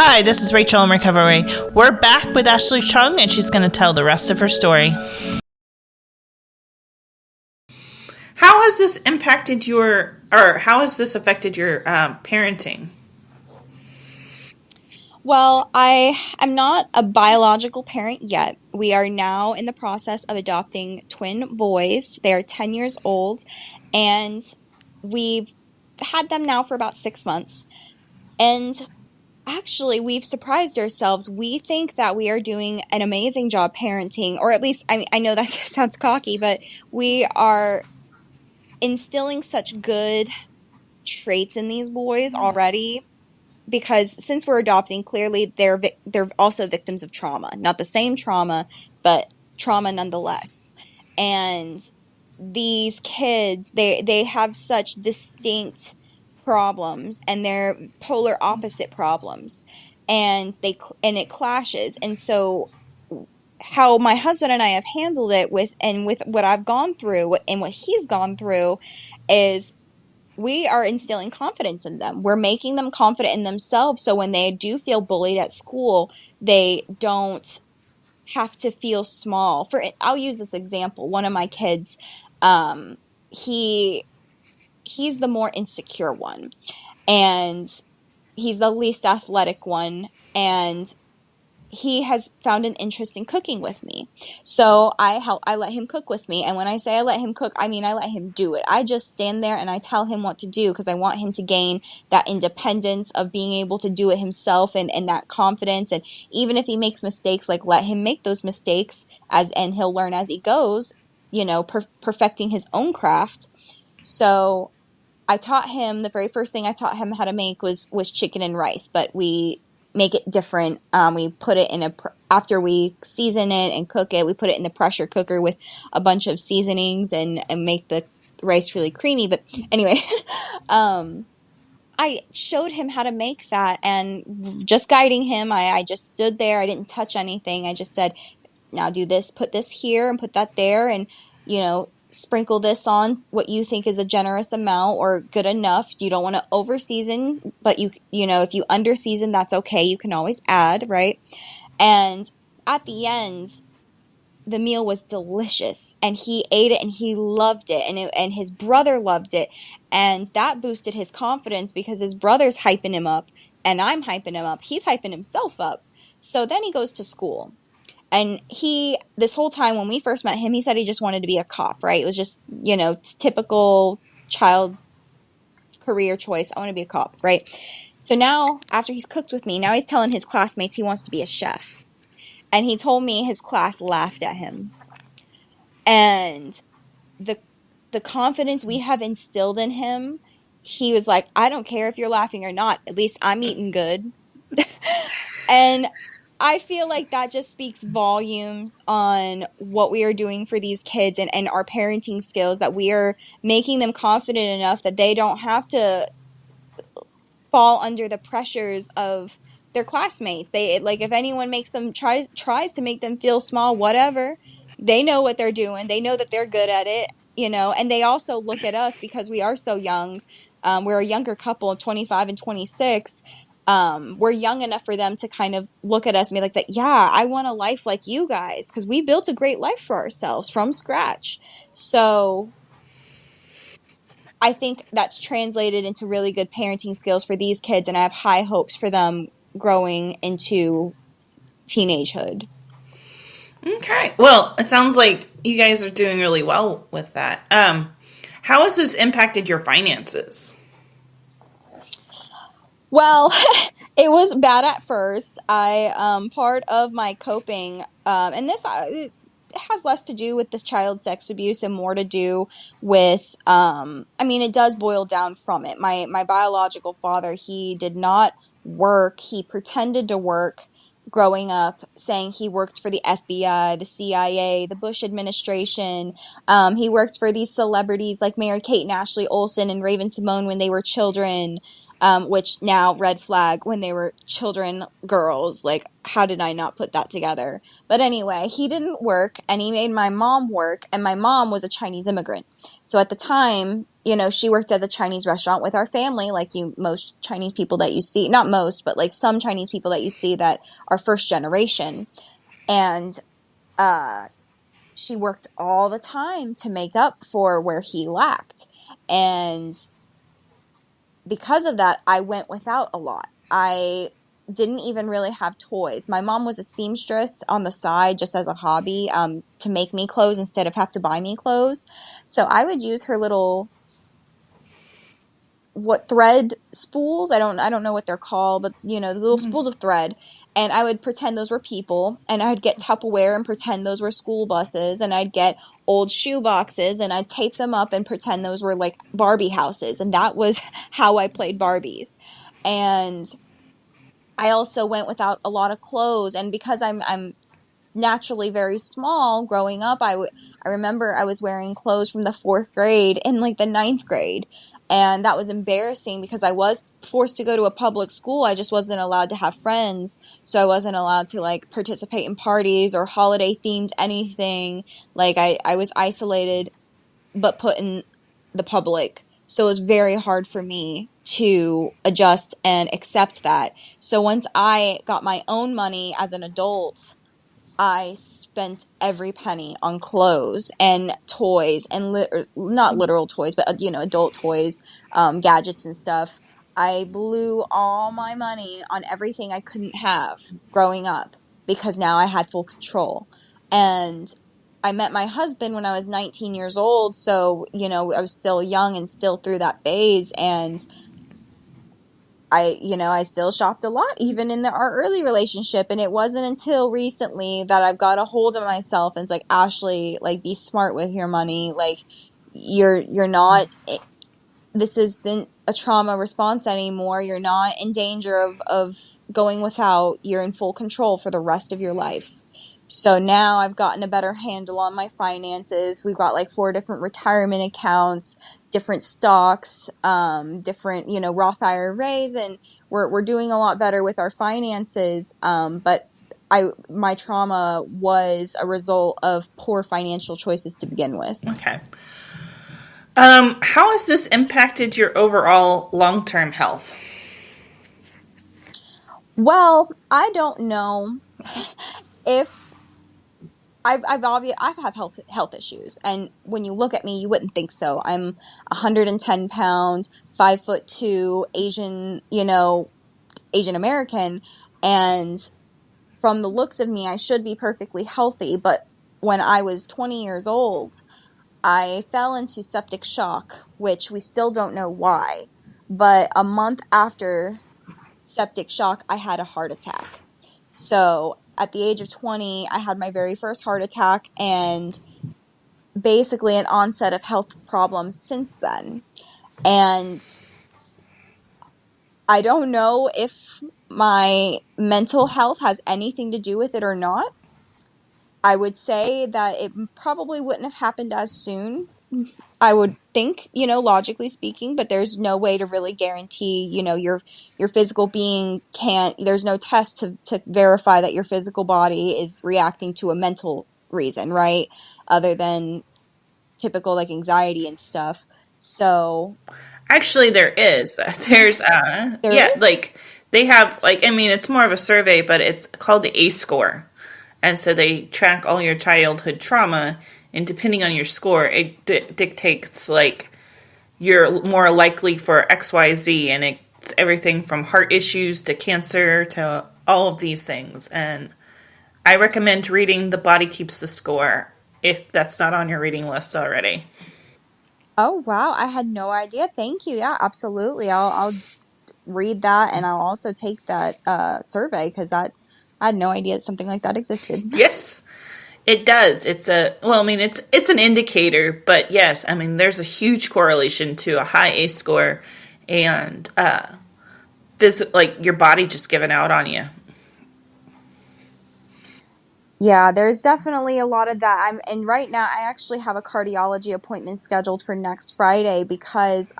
Hi, this is Rachel in Recovery. We're back with Ashley Chung, and she's going to tell the rest of her story. How has this impacted how has this affected your parenting? Well, I am not a biological parent yet. We are now in the process of adopting twin boys. They are 10 years old, and we've had them now for about 6 months. And actually, we've surprised ourselves. We think that we are doing an amazing job parenting, or at least, I know that sounds cocky, but we are instilling such good traits in these boys already because since we're adopting, clearly they're also victims of trauma, not the same trauma, but trauma nonetheless. And these kids, they have such distinct problems, and they're polar opposite problems, and it clashes. And so how my husband and I have handled it with what I've gone through and what he's gone through is we are instilling confidence in them. We're making them confident in themselves. So when they do feel bullied at school, they don't have to feel small. I'll use this example. One of my kids, um, he he's the more insecure one, and he's the least athletic one, and he has found an interest in cooking with me. So I let him cook with me. And when I say I let him cook, I mean I let him do it. I just stand there and I tell him what to do because I want him to gain that independence of being able to do it himself, and that confidence. And even if he makes mistakes, like let him make those mistakes and he'll learn as he goes, perfecting his own craft. So I taught him, the very first thing I taught him how to make was chicken and rice, but we make it different. We put it after we season it and cook it, we put it in the pressure cooker with a bunch of seasonings and make the rice really creamy. But anyway, I showed him how to make that, and just guiding him, I just stood there. I didn't touch anything. I just said, now do this, put this here and put that there, and sprinkle this on what you think is a generous amount or good enough. You don't want to over season, but if you under season, that's okay. You can always add, right? And at the end, the meal was delicious, and he ate it and he loved it, and his brother loved it, and that boosted his confidence because his brother's hyping him up and I'm hyping him up. He's hyping himself up. So then he goes to school. And this whole time when we first met him, he said he just wanted to be a cop, right? It was just, typical child career choice. I want to be a cop, right? So now, after he's cooked with me, now he's telling his classmates he wants to be a chef. And he told me his class laughed at him. And the confidence we have instilled in him, he was like, I don't care if you're laughing or not. At least I'm eating good. And I feel like that just speaks volumes on what we are doing for these kids, and our parenting skills, that we are making them confident enough that they don't have to fall under the pressures of their classmates. Like, if anyone makes them tries to make them feel small, whatever, they know what they're doing. They know that they're good at it, and they also look at us because we are so young. We're a younger couple, 25 and 26. We're young enough for them to kind of look at us and be like, that, yeah, I want a life like you guys, because we built a great life for ourselves from scratch. So I think that's translated into really good parenting skills for these kids, and I have high hopes for them growing into teenagehood. Okay. Well, it sounds like you guys are doing really well with that. How has this impacted your finances? Well, it was bad at first. Part of my coping, and this it has less to do with this child sex abuse and more to do with, it does boil down from it. My biological father, he did not work. He pretended to work growing up, saying he worked for the FBI, the CIA, the Bush administration. He worked for these celebrities like Mary-Kate and Ashley Olsen and Raven Simone when they were children. Which now red flag when they were children, girls. Like, how did I not put that together? But anyway, he didn't work, and he made my mom work, and my mom was a Chinese immigrant. So at the time, she worked at the Chinese restaurant with our family, like most Chinese people that you see, not most, but like some Chinese people that you see that are first generation. And uh, she worked all the time to make up for where he lacked. And because of that, I went without a lot. I didn't even really have toys. My mom was a seamstress on the side just as a hobby, to make me clothes instead of have to buy me clothes. So I would use her little what thread spools. I don't know what they're called, but the little spools of thread. And I would pretend those were people, and I'd get Tupperware and pretend those were school buses, and I'd get old shoe boxes and I'd tape them up and pretend those were like Barbie houses, and that was how I played Barbies. And I also went without a lot of clothes, and because I'm naturally very small growing up, I remember I was wearing clothes from the fourth grade in like the ninth grade. And that was embarrassing because I was forced to go to a public school. I just wasn't allowed to have friends. So I wasn't allowed to like participate in parties or holiday themed anything. Like I was isolated but put in the public. So it was very hard for me to adjust and accept that. So once I got my own money as an adult, I spent every penny on clothes and toys and not literal toys, but adult toys, gadgets and stuff. I blew all my money on everything I couldn't have growing up because now I had full control. And I met my husband when I was 19 years old, so I was still young and still through that phase, and I still shopped a lot, even in our early relationship. And it wasn't until recently that I've got a hold of myself and it's like, Ashley, like, be smart with your money. Like, you're not, this isn't a trauma response anymore. You're not in danger of going without. You're in full control for the rest of your life. So now I've gotten a better handle on my finances. We've got like 4 different retirement accounts, different stocks, different, Roth IRAs, and we're doing a lot better with our finances. But my trauma was a result of poor financial choices to begin with. Okay. How has this impacted your overall long-term health? Well, I don't know if I've had health issues, and when you look at me, you wouldn't think so. I'm 110 pound, 5'2", Asian, Asian American, and from the looks of me, I should be perfectly healthy. But when I was 20 years old, I fell into septic shock, which we still don't know why. But a month after septic shock, I had a heart attack. So at the age of 20, I had my very first heart attack and basically an onset of health problems since then. And I don't know if my mental health has anything to do with it or not. I would say that it probably wouldn't have happened as soon. I would think, logically speaking, but there's no way to really guarantee, your physical being can't, there's no test to verify that your physical body is reacting to a mental reason, right? Other than typical like anxiety and stuff. So Actually, there is. There's, there yeah, is? like they have, like, I mean, it's more of a survey, but it's called the ACE score. And so they track all your childhood trauma, and depending on your score, it dictates, like, you're more likely for XYZ, and it's everything from heart issues to cancer to all of these things. And I recommend reading The Body Keeps the Score if that's not on your reading list already. Oh wow, I had no idea. Thank you. Yeah, absolutely. I'll read that, and I'll also take that survey because that I had no idea that something like that existed. Yes, it does. I mean, it's an indicator, but yes, I mean, there's a huge correlation to a high ACE score and like your body just giving out on you. Yeah, there's definitely a lot of that. And right now I actually have a cardiology appointment scheduled for next Friday because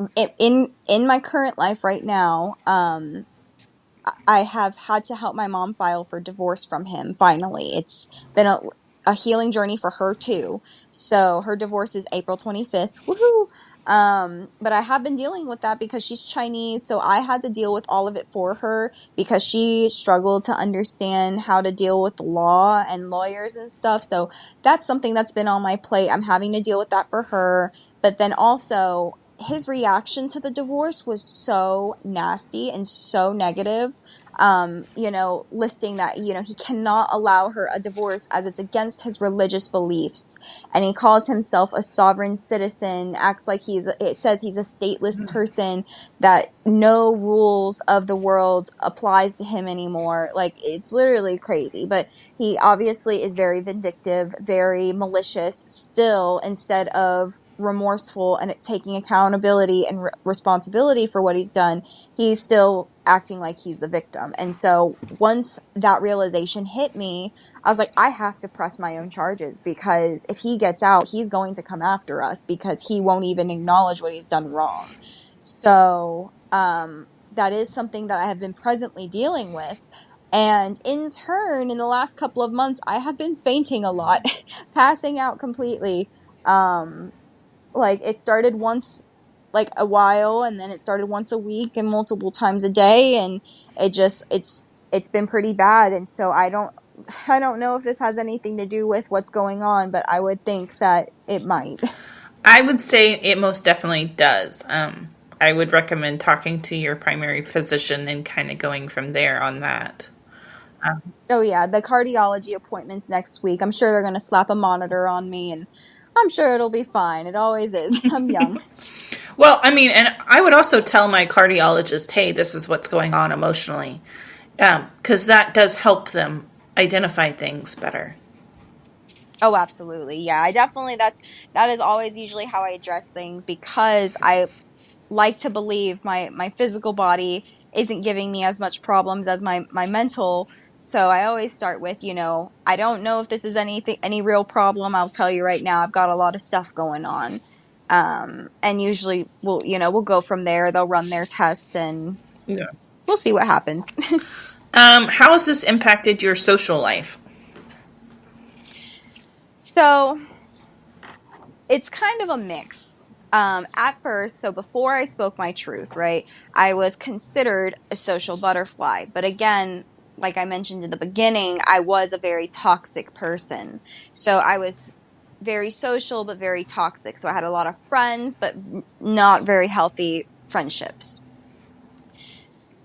in my current life right now, I have had to help my mom file for divorce from him finally. It's been a healing journey for her too. So her divorce is April 25th. Woohoo! But I have been dealing with that because she's Chinese, so I had to deal with all of it for her because she struggled to understand how to deal with the law and lawyers and stuff. So that's something that's been on my plate. I'm having to deal with that for her. But then also, his reaction to the divorce was so nasty and so negative. Listing that, he cannot allow her a divorce as it's against his religious beliefs, and he calls himself a sovereign citizen, acts like it says he's a stateless person, that no rules of the world applies to him anymore. Like, it's literally crazy. But he obviously is very vindictive, very malicious still, instead of remorseful and taking accountability and responsibility for what he's done. He's still acting like he's the victim. And so once that realization hit me, I was like, I have to press my own charges, because if he gets out, he's going to come after us because he won't even acknowledge what he's done wrong. So that is something that I have been presently dealing with. And in turn, in the last couple of months, I have been fainting a lot, passing out completely. Like, it started once, like a while, and then it started once a week and multiple times a day, and it's been pretty bad. And so I don't know if this has anything to do with what's going on, but I would think that it might. I would say it most definitely does. I would recommend talking to your primary physician and kind of going from there on that. Oh yeah, the cardiology appointment's next week. I'm sure they're going to slap a monitor on me, and I'm sure it'll be fine. It always is. I'm young. Well, I mean, and I would also tell my cardiologist, hey, this is what's going on emotionally, because that does help them identify things better. Oh, absolutely. Yeah, that is always usually how I address things, because I like to believe my physical body isn't giving me as much problems as my mental. So I always start with, I don't know if this is any real problem. I'll tell you right now, I've got a lot of stuff going on. And usually we'll go from there. They'll run their tests and Yeah. we'll see what happens. How has this impacted your social life? So it's kind of a mix. At first, so before I spoke my truth, right, I was considered a social butterfly. But again, like I mentioned in the beginning, I was a very toxic person. So I was very social, but very toxic. So I had a lot of friends, but not very healthy friendships.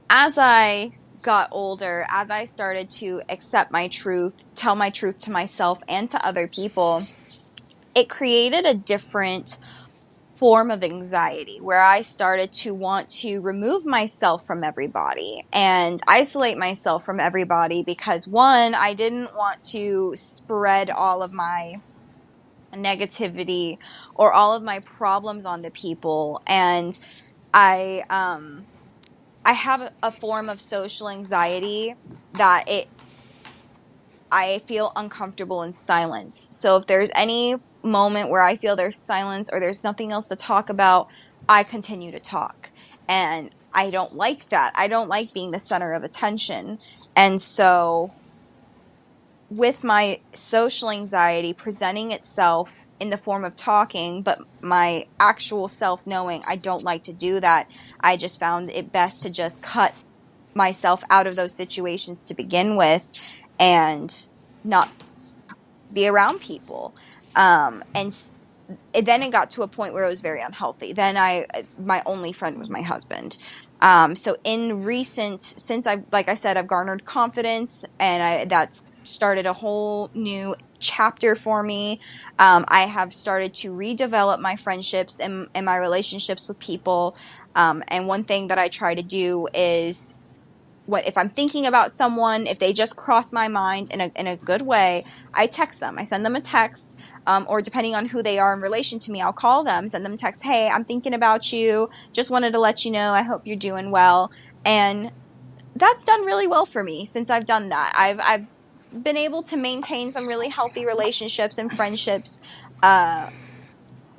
As I got older, as I started to accept my truth, tell my truth to myself and to other people, it created a different form of anxiety where I started to want to remove myself from everybody and isolate myself from everybody, because one, I didn't want to spread all of my negativity or all of my problems onto people. And I have a form of social anxiety that I feel uncomfortable in silence. So if there's any moment where I feel there's silence or there's nothing else to talk about, I continue to talk. And I don't like that. I don't like being the center of attention. And so with my social anxiety presenting itself in the form of talking, but my actual self knowing I don't like to do that, I just found it best to just cut myself out of those situations to begin with and not be around people. Then it got to a point where it was very unhealthy. Then my only friend was my husband. So since like I said, I've garnered confidence, and that's started a whole new chapter for me. I have started to redevelop my friendships and my relationships with people. And one thing that I try to do is, if I'm thinking about someone, if they just cross my mind in a good way, I text them. I send them a text, or depending on who they are in relation to me, I'll call them, send them a text. Hey, I'm thinking about you. Just wanted to let you know. I hope you're doing well. And that's done really well for me since I've done that. I've been able to maintain some really healthy relationships and friendships.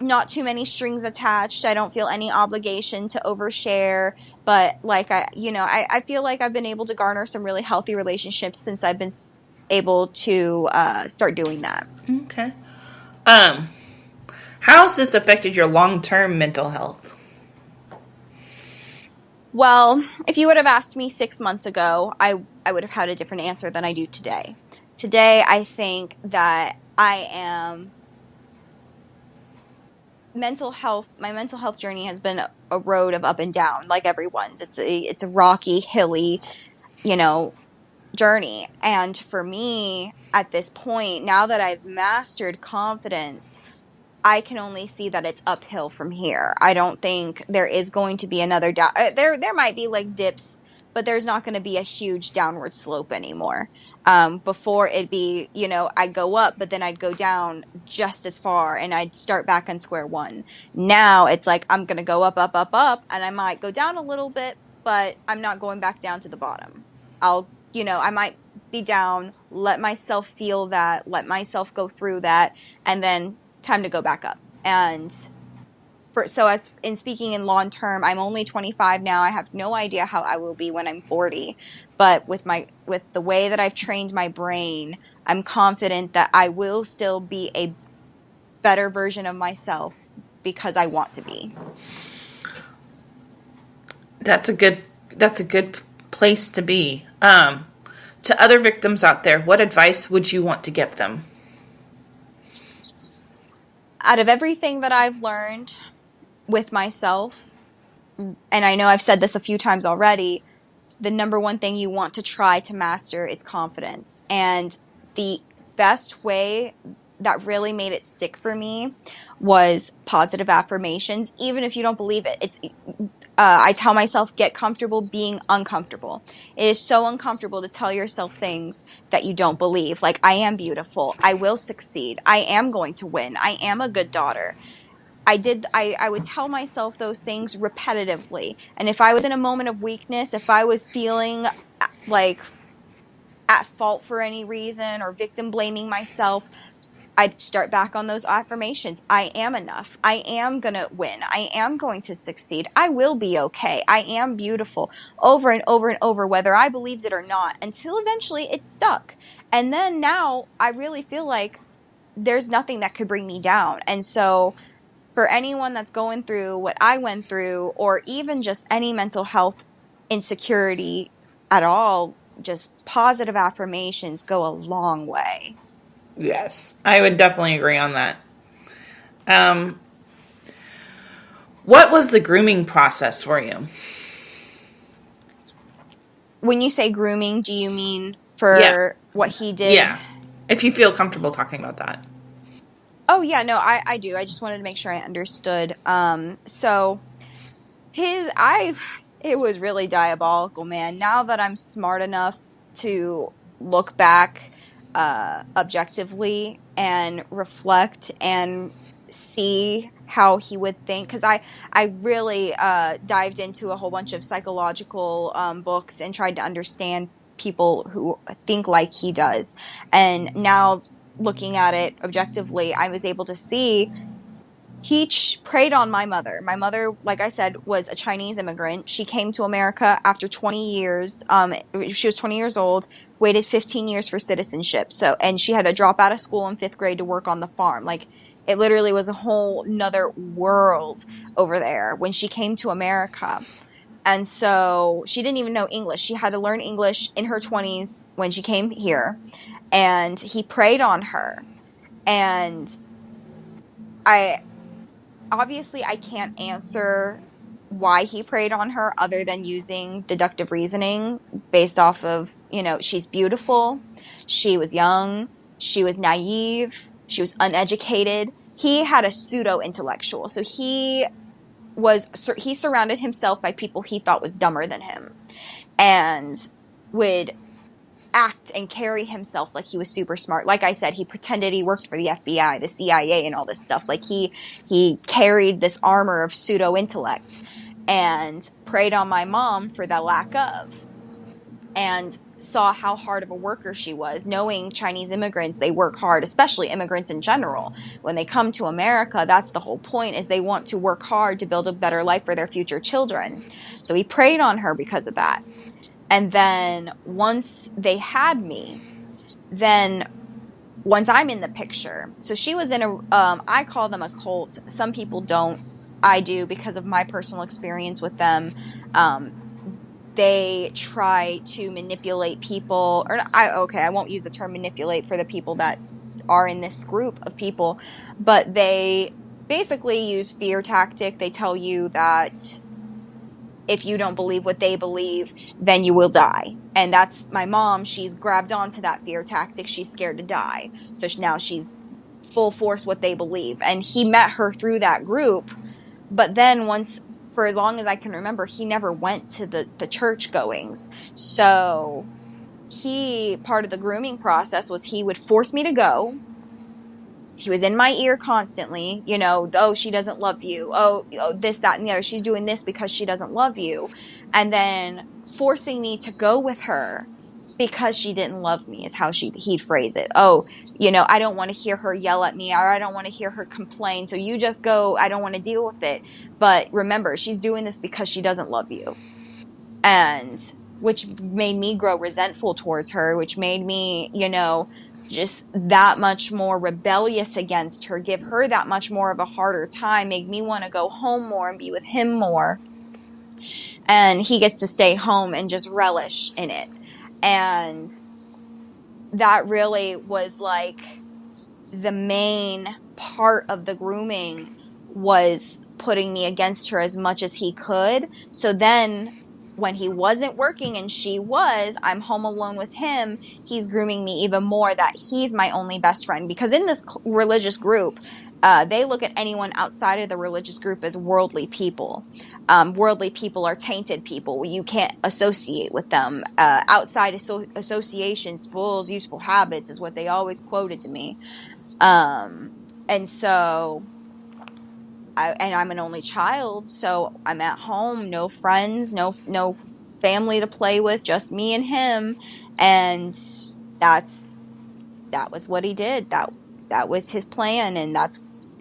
Not too many strings attached. I don't feel any obligation to overshare, but I feel like I've been able to garner some really healthy relationships since I've been able to start doing that. Okay. Um, How has this affected your long-term mental health? Well, if you would have asked me 6 months ago, I would have had a different answer than I do today. Today, I think that I am my mental health journey has been a road of up and down, like everyone's. It's a rocky, hilly, you know, journey. And for me, at this point, now that I've mastered confidence, I can only see that it's uphill from here. I don't think there is going to be another down. There might be like dips, but there's not going to be a huge downward slope anymore. Before it'd be, I'd go up, but then I'd go down just as far, and I'd start back on square one. Now it's like I'm going to go up, up, up, up, and I might go down a little bit, but I'm not going back down to the bottom. I might be down, let myself feel that, let myself go through that, and then time to go back up. And as in speaking in long term, I'm only 25 now. I have no idea how I will be when I'm 40, but with the way that I've trained my brain, I'm confident that I will still be a better version of myself because I want to be. That's a good place to be. To other victims out there, what advice would you want to give them? Out of everything that I've learned with myself, and I know I've said this a few times already, the number one thing you want to try to master is confidence. And the best way that really made it stick for me was positive affirmations. Even if you don't believe it, I tell myself, get comfortable being uncomfortable. It is so uncomfortable to tell yourself things that you don't believe. Like, I am beautiful. I will succeed. I am going to win. I am a good daughter. I would tell myself those things repetitively. And if I was in a moment of weakness, if I was feeling like at fault for any reason or victim blaming myself, I'd start back on those affirmations. I am enough. I am going to win. I am going to succeed. I will be okay. I am beautiful, over and over and over, whether I believed it or not, until eventually it stuck. And then now I really feel like there's nothing that could bring me down. And so for anyone that's going through what I went through, or even just any mental health insecurity at all, just positive affirmations go a long way. Yes, I would definitely agree on that. Um, what was the grooming process for you? When you say grooming, do you mean Yeah, for what he did? yeah. If you feel comfortable talking about that. Oh, yeah, no, I do. I just wanted to make sure I understood. So it was really diabolical, man. Now that I'm smart enough to look back objectively and reflect and see how he would think, because I really dived into a whole bunch of psychological books and tried to understand people who think like he does. And now looking at it objectively, I was able to see he preyed on my mother. My mother, like I said, was a Chinese immigrant. She came to America after 20 years. She was 20 years old, waited 15 years for citizenship. And she had to drop out of school in fifth grade to work on the farm. Like, it literally was a whole nother world over there when she came to America. And so she didn't even know English. She had to learn English in her 20s when she came here. And he preyed on her. And I obviously I can't answer why he preyed on her other than using deductive reasoning based off of, she's beautiful, she was young, she was naive, she was uneducated. He had a pseudo intellectual. So he surrounded himself by people he thought was dumber than him, and would act and carry himself like he was super smart. Like I said, he pretended he worked for the FBI, the CIA, and all this stuff. Like he carried this armor of pseudo intellect and preyed on my mom for the lack of, and saw how hard of a worker she was. Knowing Chinese immigrants, they work hard, especially immigrants in general. When they come to America, that's the whole point, is they want to work hard to build a better life for their future children. So he preyed on her because of that. And then once they had me, then once I'm in the picture. So she was in a, I call them a cult. Some people don't. I do because of my personal experience with them. Um, they try to manipulate people, or I won't use the term manipulate for the people that are in this group of people, but they basically use fear tactic. They tell you that if you don't believe what they believe, then you will die. And that's my mom. She's grabbed onto that fear tactic. She's scared to die. So now she's full force what they believe. And he met her through that group. But then once, for as long as I can remember, he never went to the church goings. So part of the grooming process was he would force me to go. He was in my ear constantly, oh, she doesn't love you. Oh, this, that, and the other. She's doing this because she doesn't love you. And then forcing me to go with her because she didn't love me is how he'd phrase it. Oh, I don't want to hear her yell at me, or I don't want to hear her complain. So you just go. I don't want to deal with it. But remember, she's doing this because she doesn't love you. And which made me grow resentful towards her, which made me, just that much more rebellious against her, give her that much more of a harder time, make me want to go home more and be with him more. And he gets to stay home and just relish in it. And that really was like the main part of the grooming, was putting me against her as much as he could. So then when he wasn't working and she was, I'm home alone with him, he's grooming me even more that he's my only best friend. Because in this religious group, they look at anyone outside of the religious group as worldly people. Worldly people are tainted people. You can't associate with them. Outside association spoils useful habits is what they always quoted to me. And so I'm an only child, so I'm at home, no friends, no family to play with, just me and him. And that was what he did. That was his plan, and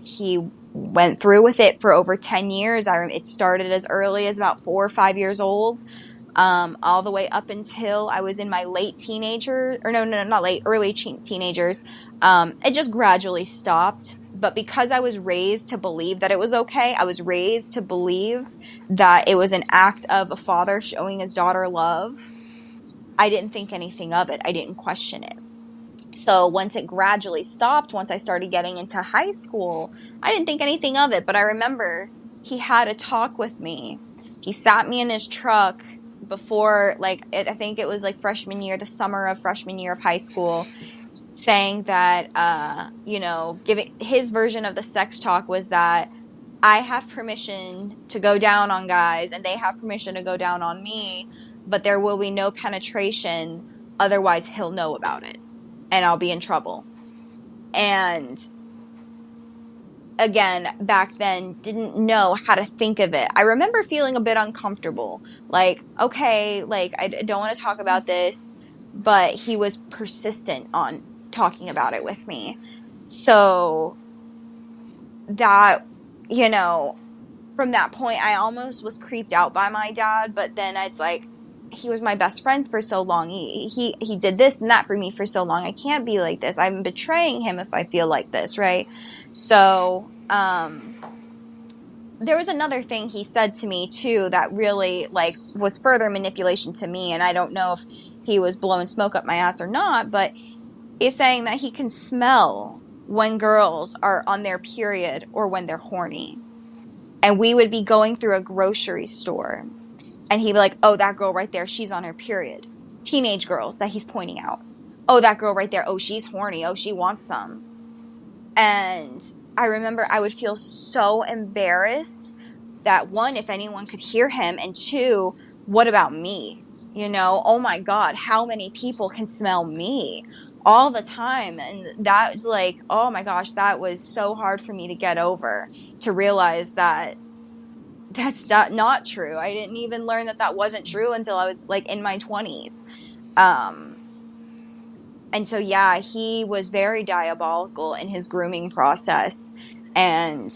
he went through with it for over 10 years. It started as early as about 4 or 5 years old. All the way up until I was in my late teenager, or no, not late, early teenagers. It just gradually stopped. But because I was raised to believe that it was okay, I was raised to believe that it was an act of a father showing his daughter love, I didn't think anything of it. I didn't question it. So once it gradually stopped, once I started getting into high school, I didn't think anything of it. But I remember he had a talk with me. He sat me in his truck before, I think it was like freshman year, the summer of freshman year of high school, saying that, giving his version of the sex talk was that I have permission to go down on guys and they have permission to go down on me, but there will be no penetration. Otherwise, he'll know about it and I'll be in trouble. And again, back then, didn't know how to think of it. I remember feeling a bit uncomfortable. Like, okay, I don't want to talk about this, but he was persistent on talking about it with me. So that, from that point, I almost was creeped out by my dad, but then it's like, he was my best friend for so long. He did this and that for me for so long. I can't be like this. I'm betraying him if I feel like this, right? So, there was another thing he said to me too that really was further manipulation to me, and I don't know if he was blowing smoke up my ass or not, but he's saying that he can smell when girls are on their period or when they're horny. And we would be going through a grocery store, and he'd be like, oh, that girl right there, she's on her period. Teenage girls that he's pointing out. Oh, that girl right there, oh, she's horny. Oh, she wants some. And I remember I would feel so embarrassed that, one, if anyone could hear him, and two, what about me? Oh my God, how many people can smell me all the time? And that was oh my gosh, that was so hard for me to get over, to realize that that's not true. I didn't even learn that wasn't true until I was in my 20s. And so, yeah, he was very diabolical in his grooming process. And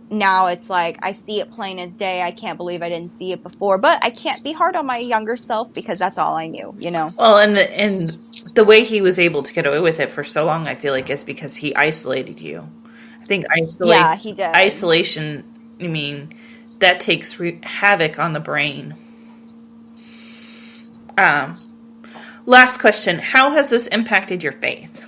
now it's I see it plain as day. I can't believe I didn't see it before. But I can't be hard on my younger self because that's all I knew, Well, and the way he was able to get away with it for so long, I feel like, is because he isolated you. I think Yeah, he did. isolation, I mean, that takes havoc on the brain. Last question. How has this impacted your faith?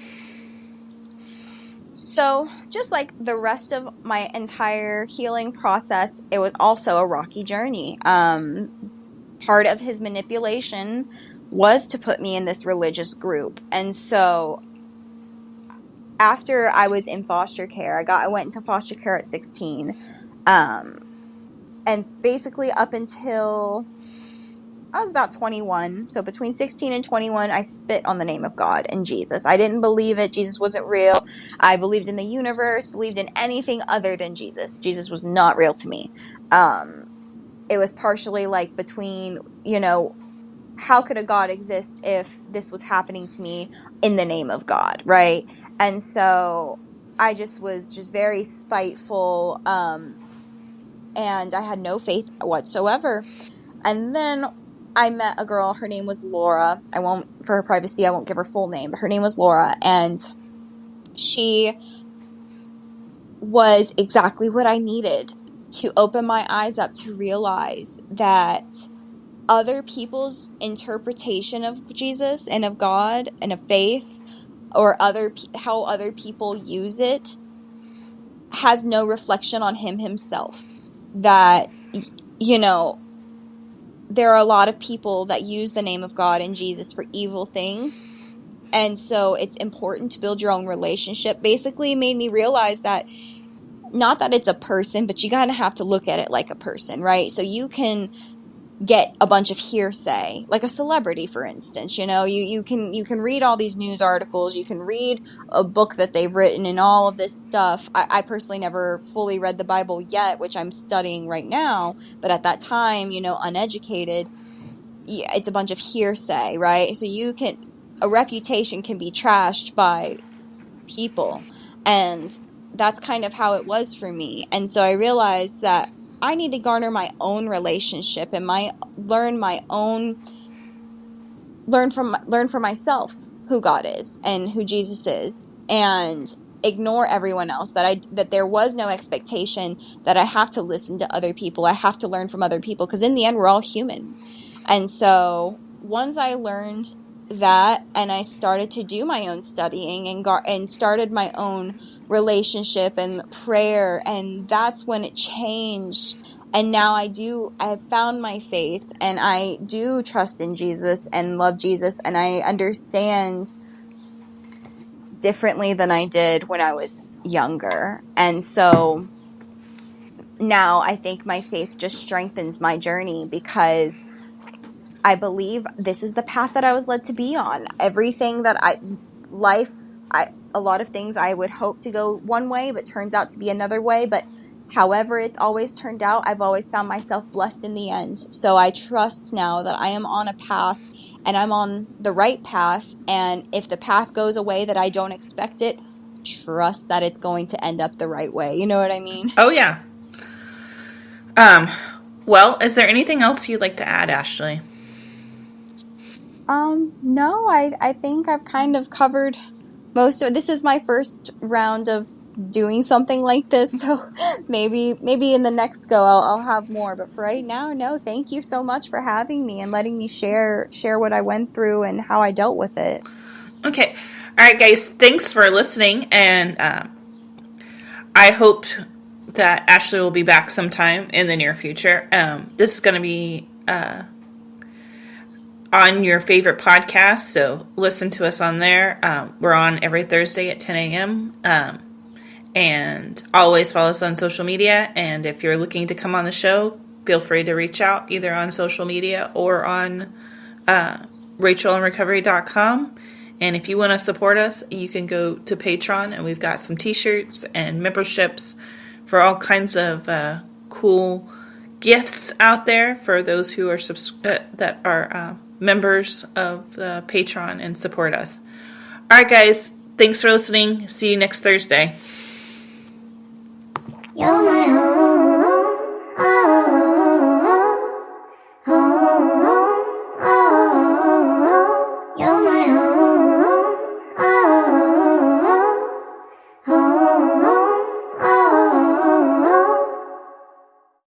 So, just like the rest of my entire healing process, it was also a rocky journey. Part of his manipulation was to put me in this religious group. And so, after I was in foster care, I went into foster care at 16. Um, and basically up until I was about 21. So between 16 and 21, I spit on the name of God and Jesus. I didn't believe it. Jesus wasn't real. I believed in the universe, believed in anything other than Jesus. Jesus was not real to me. It was partially like between, how could a God exist if this was happening to me in the name of God, right? And so I was just very spiteful, and I had no faith whatsoever. And then I met a girl. Her name was Laura. For her privacy, I won't give her full name, but her name was Laura. And she was exactly what I needed to open my eyes up to realize that other people's interpretation of Jesus and of God and of faith, or how other people use it, has no reflection on him himself. That, you know, there are a lot of people that use the name of God and Jesus for evil things. And so it's important to build your own relationship. Basically, made me realize that not that it's a person, but you gotta have to look at it like a person, right? So you can get a bunch of hearsay, like a celebrity, for instance. You can read all these news articles, you can read a book that they've written and all of this stuff. I personally never fully read the Bible yet, which I'm studying right now, but at that time, uneducated, yeah, it's a bunch of hearsay, right? So a reputation can be trashed by people. And that's kind of how it was for me. And so I realized that I need to garner my own relationship and learn for myself who God is and who Jesus is, and ignore everyone else. That there was no expectation that I have to listen to other people. I have to learn from other people, because in the end we're all human. And so once I learned that, and I started to do my own studying and started my own relationship and prayer, and that's when it changed. And now I have found my faith, and I do trust in Jesus and love Jesus, and I understand differently than I did when I was younger. And so now I think my faith just strengthens my journey, because I believe this is the path that I was led to be on. Everything that a lot of things I would hope to go one way, but turns out to be another way. But however it's always turned out, I've always found myself blessed in the end. So I trust now that I am on a path, and I'm on the right path. And if the path goes a way that I don't expect it, trust that it's going to end up the right way. You know what I mean? Oh, yeah. Well, is there anything else you'd like to add, Ashley? No, I think I've kind of covered most of it. This is my first round of doing something like this, so maybe in the next go I'll have more. But for right now, no, thank you so much for having me and letting me share what I went through and how I dealt with it. Okay. All right, guys. Thanks for listening, and I hope that Ashley will be back sometime in the near future. This is going to be on your favorite podcast, so listen to us on there. We're on every Thursday at 10 a.m. And always follow us on social media. And if you're looking to come on the show, feel free to reach out either on social media or on rachelandrecovery.com. And if you want to support us, you can go to Patreon, and we've got some t-shirts and memberships for all kinds of cool gifts out there for those who are that are members of Patreon and support us. All right, guys. Thanks for listening. See you next Thursday. You're my home. Oh, oh, oh, oh, oh.